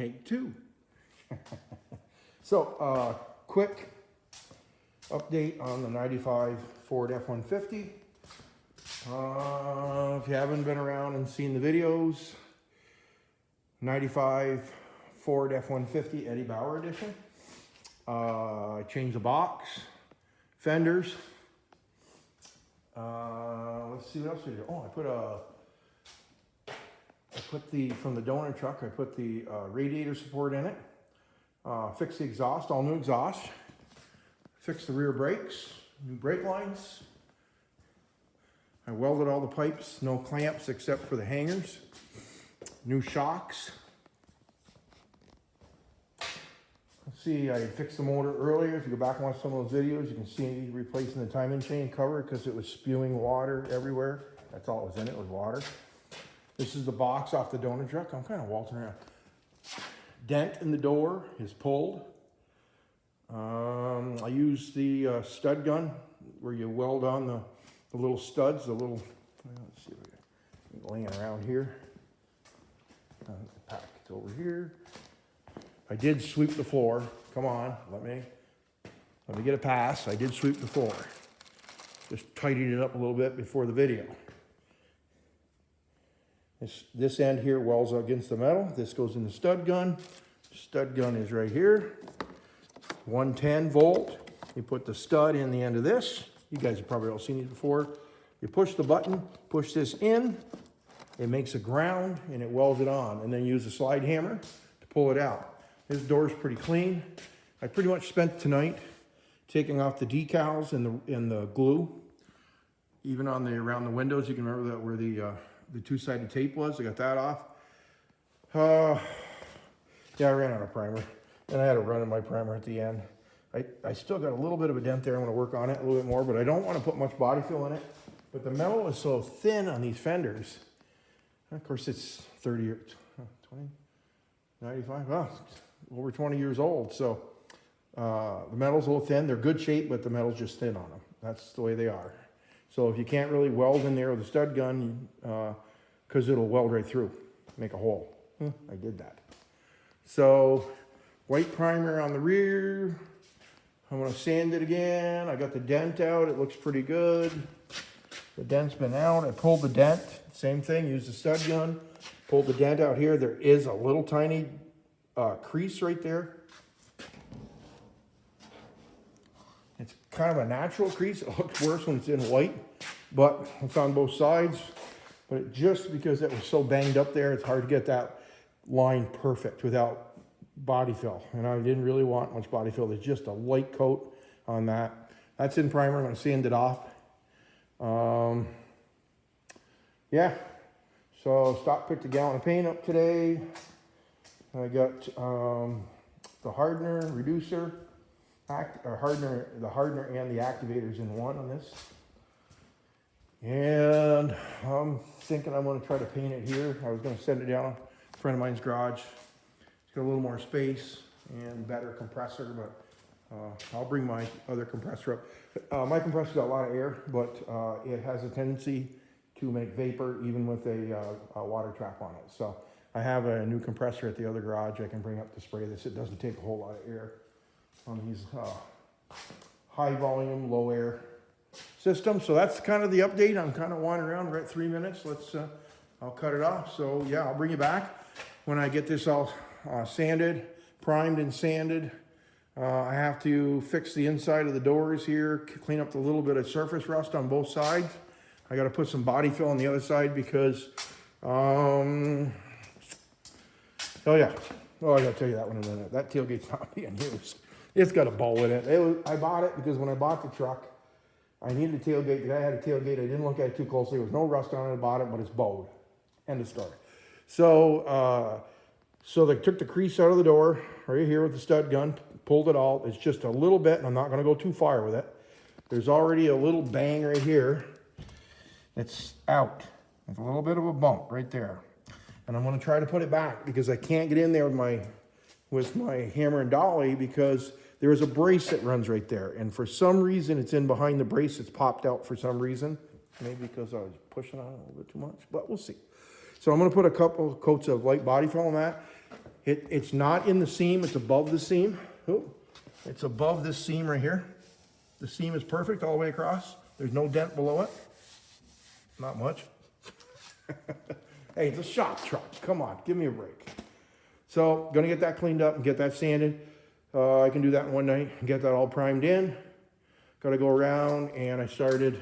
take two. So, quick update on the 95 Ford F-150. If you haven't been around and seen the videos, 95 Ford F-150 Eddie Bauer edition. I changed the box, fenders. Let's see what else we did. Oh, from the donor truck, I put the radiator support in it. Fixed the exhaust, all new exhaust. Fixed the rear brakes, new brake lines. I welded all the pipes, no clamps except for the hangers. New shocks. Let's see, I fixed the motor earlier. If you go back and watch some of those videos, you can see me replacing the timing chain cover because it was spewing water everywhere. That's all it was in it, was water. This is the box off the donor truck. I'm kind of waltzing around. Dent in the door is pulled. I used the stud gun where you weld on the little studs, let's see, laying around here. Pack it over here. I did sweep the floor. Come on, let me get a pass. I did sweep the floor. Just tidied it up a little bit before the video. This end here welds against the metal. This goes in the stud gun. Stud gun is right here. 110 volt. You put the stud in the end of this. You guys have probably all seen these before. You push the button, push this in. It makes a ground and it welds it on. And then use a slide hammer to pull it out. This door is pretty clean. I pretty much spent tonight taking off the decals and the glue. Even on around the windows, you can remember that where the two-sided tape was. I got that off. Yeah, I ran out of primer. And I had to run in my primer at the end. I still got a little bit of a dent there. I'm going to work on it a little bit more, but I don't want to put much body fill in it. But the metal is so thin on these fenders. And of course, it's 30 or 20, 95, well, over 20 years old. So the metal's a little thin. They're good shape, but the metal's just thin on them. That's the way they are. So if you can't really weld in there with a stud gun, because it'll weld right through, make a hole. I did that. So white primer on the rear. I'm going to sand it again. I got the dent out. It looks pretty good. The dent's been out. I pulled the dent. Same thing. Used the stud gun. Pulled the dent out here. There is a little tiny crease right there. It's kind of a natural crease. It looks worse when it's in white, but it's on both sides. But just because it was so banged up there, it's hard to get that line perfect without body fill. And I didn't really want much body fill. There's just a light coat on that. That's in primer. I'm going to sand it off. Yeah. So picked a gallon of paint up today. I got the hardener, reducer, the hardener and the activators in one on this. And I'm thinking I'm going to try to paint it here. I was going to send it down a friend of mine's garage. It's got a little more space and better compressor, but I'll bring my other compressor up. My compressor's got a lot of air, but it has a tendency to make vapor even with a water trap on it. So I have a new compressor at the other garage I can bring up to spray this. It doesn't take a whole lot of air on these high volume, low air systems. So that's kind of the update. I'm kind of wandering around. We're at 3 minutes. I'll cut it off. So yeah, I'll bring you back when I get this all sanded, primed and sanded. I have to fix the inside of the doors here, clean up the little bit of surface rust on both sides. I got to put some body fill on the other side because, oh yeah, oh, I got to tell you that one in a minute. That tailgate's not being used. It's got a bowl in it. I bought it because when I bought the truck, I needed a tailgate. The guy had a tailgate. I didn't look at it too closely. There was no rust on it. I bought it, but it's bowed. End of story. So they took the crease out of the door right here with the stud gun, pulled it all. It's just a little bit, and I'm not going to go too far with it. There's already a little bang right here. It's out. There's a little bit of a bump right there. And I'm going to try to put it back because I can't get in there with my hammer and dolly because there is a brace that runs right there. And for some reason, it's in behind the brace. It's popped out for some reason. Maybe because I was pushing on it a little bit too much, but we'll see. So I'm going to put a couple of coats of light body fill on that. It's not in the seam, it's above the seam. Oh, it's above this seam right here. The seam is perfect all the way across. There's no dent below it. Not much. Hey, it's a shop truck. Come on, give me a break. So, gonna get that cleaned up and get that sanded. I can do that in one night and get that all primed in. Gotta go around, and I starting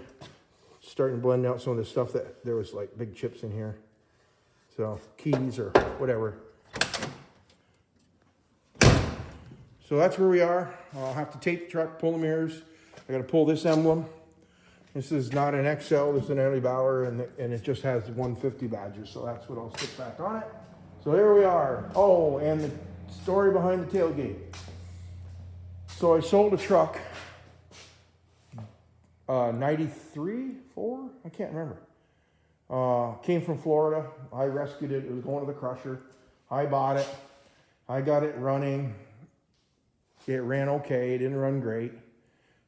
to blend out some of the stuff that there was like big chips in here. So, keys or whatever. So that's where we are. I'll have to tape the truck, pull the mirrors. I gotta pull this emblem. This is not an XL, this is an Ellie Bauer, and it just has 150 badges, so that's what I'll stick back on it. So here we are. Oh, and the story behind the tailgate. So I sold a truck, 93, 4? I can't remember. Came from Florida. I rescued it. It was going to the crusher. I bought it. I got it running. It ran okay. It didn't run great.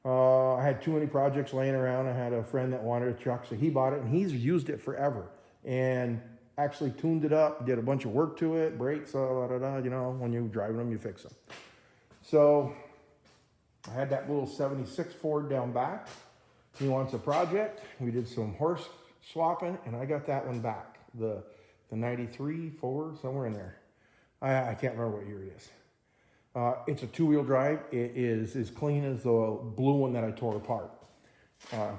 I had too many projects laying around. I had a friend that wanted a truck, so he bought it, and he's used it forever. And actually tuned it up, did a bunch of work to it, brakes, you know, when you're driving them, you fix them. So I had that little 76 Ford down back. He wants a project. We did some horse swapping, and I got that one back. The 93, 4, somewhere in there. I can't remember what year it is. It's a two-wheel drive. It is as clean as the blue one that I tore apart,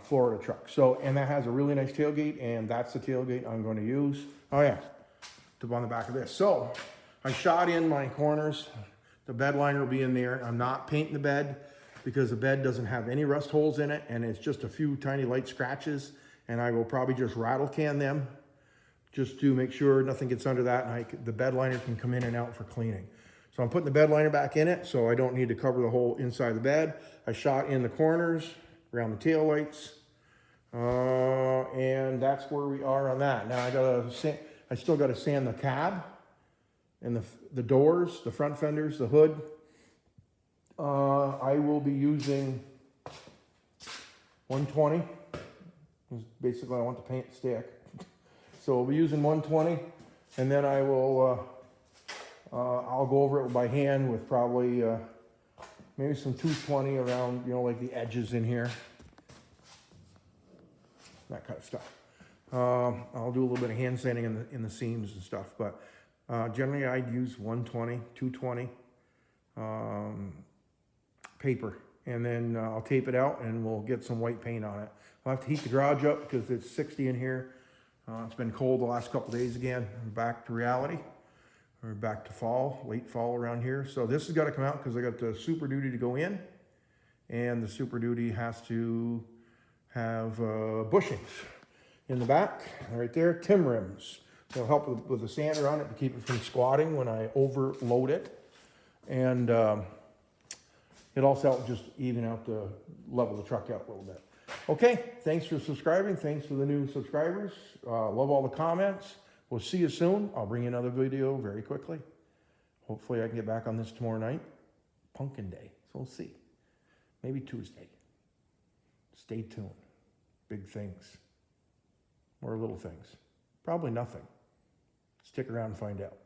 Florida truck. So, and that has a really nice tailgate, and that's the tailgate I'm going to use. Oh yeah, to on the back of this. So, I shot in my corners. The bed liner will be in there. I'm not painting the bed because the bed doesn't have any rust holes in it, and it's just a few tiny light scratches, and I will probably just rattle can them just to make sure nothing gets under that, and the bed liner can come in and out for cleaning. So I'm putting the bed liner back in it, so I don't need to cover the whole inside of the bed. I shot in the corners, around the tail lights, and that's where we are on that. Now I still got to sand the cab and the doors, the front fenders, the hood. I will be using 120. Basically, I want the paint to stick. So we'll be using 120, and then I will. I'll go over it by hand with probably maybe some 220 around, you know, like the edges in here, that kind of stuff. I'll do a little bit of hand sanding in the seams and stuff, but generally I'd use 120, 220 paper, and then I'll tape it out and we'll get some white paint on it. I'll have to heat the garage up because it's 60 in here. It's been cold the last couple days again. I'm back to reality. We're back to fall, late fall around here. So this has got to come out because I got the Super Duty to go in, and the Super Duty has to have bushings in the back, right there, Tim rims. They'll help with the sander on it to keep it from squatting when I overload it. And it also helps just even out the level the truck out a little bit. Okay, thanks for subscribing. Thanks for the new subscribers. Love all the comments. We'll see you soon. I'll bring you another video very quickly. Hopefully I can get back on this tomorrow night. Pumpkin Day, so we'll see. Maybe Tuesday. Stay tuned. Big things. Or little things. Probably nothing. Stick around and find out.